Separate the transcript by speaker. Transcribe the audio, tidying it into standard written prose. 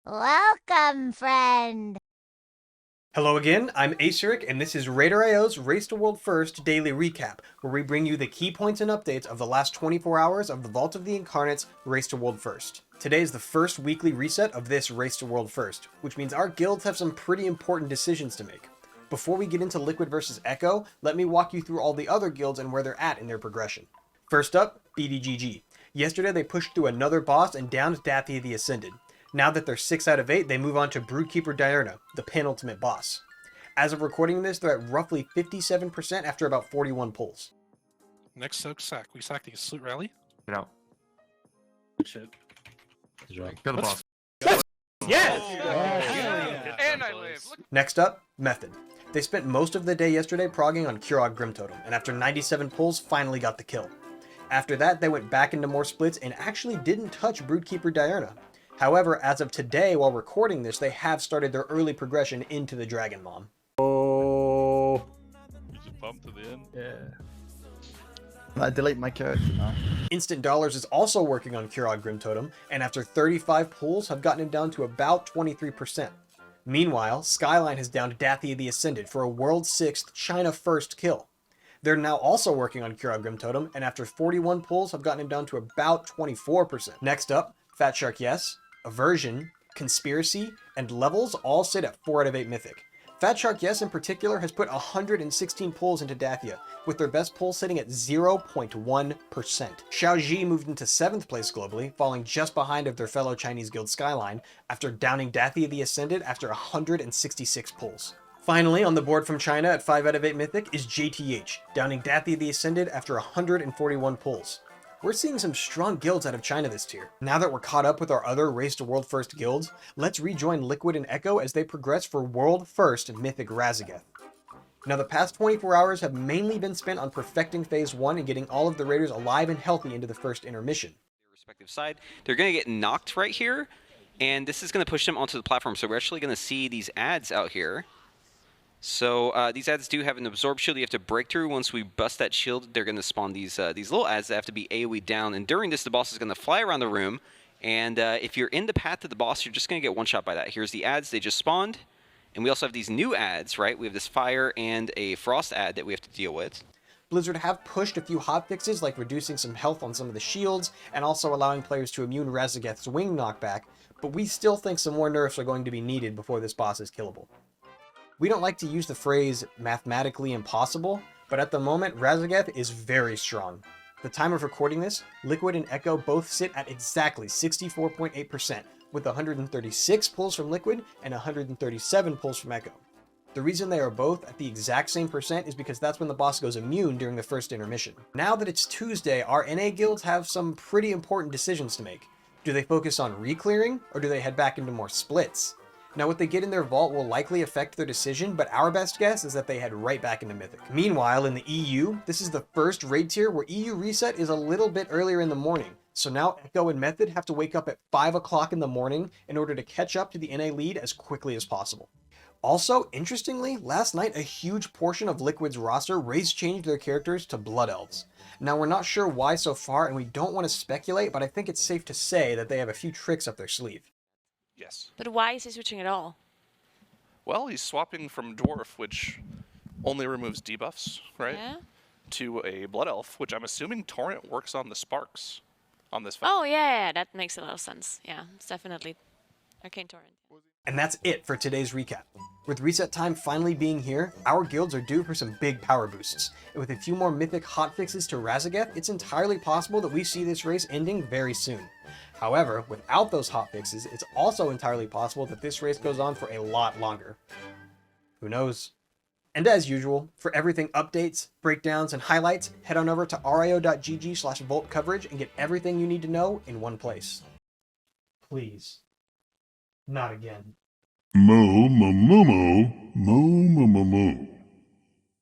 Speaker 1: Welcome, friend.
Speaker 2: Hello again, I'm Aceric, and this is Raider.io's Race to World First Daily Recap, where we bring you the key points and updates of the last 24 hours of the Vault of the Incarnates Race to World First. Today is the first weekly reset of this Race to World First, which means our guilds have some pretty important decisions to make. Before we get into Liquid vs Echo, let me walk you through all the other guilds and where they're at in their progression. First up, BDGG. Yesterday they pushed through another boss and downed Dathea the Ascended. Now that they're 6 out of 8, they move on to Broodkeeper Diurna, the penultimate boss. As of recording this, they're at roughly 57% after about 41 pulls.
Speaker 3: Next sack. We sack the Salute Rally.
Speaker 4: Get out.
Speaker 3: Good shit.
Speaker 4: Good job. Kill the boss.
Speaker 2: Yes!
Speaker 5: And I live. Look.
Speaker 2: Next up, Method. They spent most of the day yesterday progging on Kurog Grim Totem, and after 97 pulls, finally got the kill. After that, they went back into more splits and actually didn't touch Broodkeeper Diurna. However, as of today, while recording this, they have started their early progression into the Dragon Mom.
Speaker 4: Oh.
Speaker 5: You just bump to the end.
Speaker 4: Yeah. I delete my character now.
Speaker 2: Instant Dollars is also working on Kurog Grim Totem, and after 35 pulls, have gotten him down to about 23%. Meanwhile, Skyline has downed Dathea the Ascended for a World 6th China 1st kill. They're now also working on Kurog Grim Totem, and after 41 pulls, have gotten him down to about 24%. Next up, Fat Shark Yes, Aversion, Conspiracy, and Levels all sit at 4 out of 8 Mythic. Fat Shark Yes in particular has put 116 pulls into Dathea, with their best pull sitting at 0.1%. Xiaoji moved into 7th place globally, falling just behind of their fellow Chinese guild Skyline, after downing Dathea the Ascended after 166 pulls. Finally, on the board from China at 5 out of 8 Mythic is JTH, downing Dathea the Ascended after 141 pulls. We're seeing some strong guilds out of China this tier. Now that we're caught up with our other Race to World First guilds, let's rejoin Liquid and Echo as they progress for World First Mythic Raszageth. Now the past 24 hours have mainly been spent on perfecting Phase 1 and getting all of the Raiders alive and healthy into the first intermission.
Speaker 6: Their respective side, they're going to get knocked right here, and this is going to push them onto the platform, so we're actually going to see these ads out here. So these ads do have an absorb shield you have to break through. Once we bust that shield, they're going to spawn these little ads that have to be AoE down. And during this, the boss is going to fly around the room. And if you're in the path to the boss, you're just going to get one shot by that. Here's the ads. They just spawned. And we also have these new ads, right? We have this fire and a frost ad that we have to deal with.
Speaker 2: Blizzard have pushed a few hotfixes like reducing some health on some of the shields and also allowing players to immune Raszageth's wing knockback. But we still think some more nerfs are going to be needed before this boss is killable. We don't like to use the phrase mathematically impossible, but at the moment, Raszageth is very strong. At the time of recording this, Liquid and Echo both sit at exactly 64.8%, with 136 pulls from Liquid and 137 pulls from Echo. The reason they are both at the exact same percent is because that's when the boss goes immune during the first intermission. Now that it's Tuesday, our NA guilds have some pretty important decisions to make. Do they focus on re-clearing, or do they head back into more splits? Now what they get in their vault will likely affect their decision, but our best guess is that they head right back into Mythic. Meanwhile, in the EU, this is the first raid tier where EU reset is a little bit earlier in the morning. So now Echo and Method have to wake up at 5 o'clock in the morning in order to catch up to the NA lead as quickly as possible. Also, interestingly, last night a huge portion of Liquid's roster race changed their characters to Blood Elves. Now we're not sure why so far and we don't want to speculate, but I think it's safe to say that they have a few tricks up their sleeve.
Speaker 5: Yes.
Speaker 7: But why is he switching at all?
Speaker 5: Well, he's swapping from Dwarf, which only removes debuffs, right?
Speaker 7: Yeah.
Speaker 5: To a Blood Elf, which I'm assuming Torrent works on the sparks on this fight.
Speaker 7: Oh, yeah, that makes a lot of sense. Yeah, it's definitely Arcane Torrent.
Speaker 2: And that's it for today's recap. With reset time finally being here, our guilds are due for some big power boosts. And with a few more mythic hotfixes to Raszageth, it's entirely possible that we see this race ending very soon. However, without those hotfixes, it's also entirely possible that this race goes on for a lot longer. Who knows? And as usual, for everything updates, breakdowns, and highlights, head on over to rio.gg/vault coverage and get everything you need to know in one place. Please. Not again.
Speaker 8: Moo, moo, moo, moo, moo, moo, moo, moo.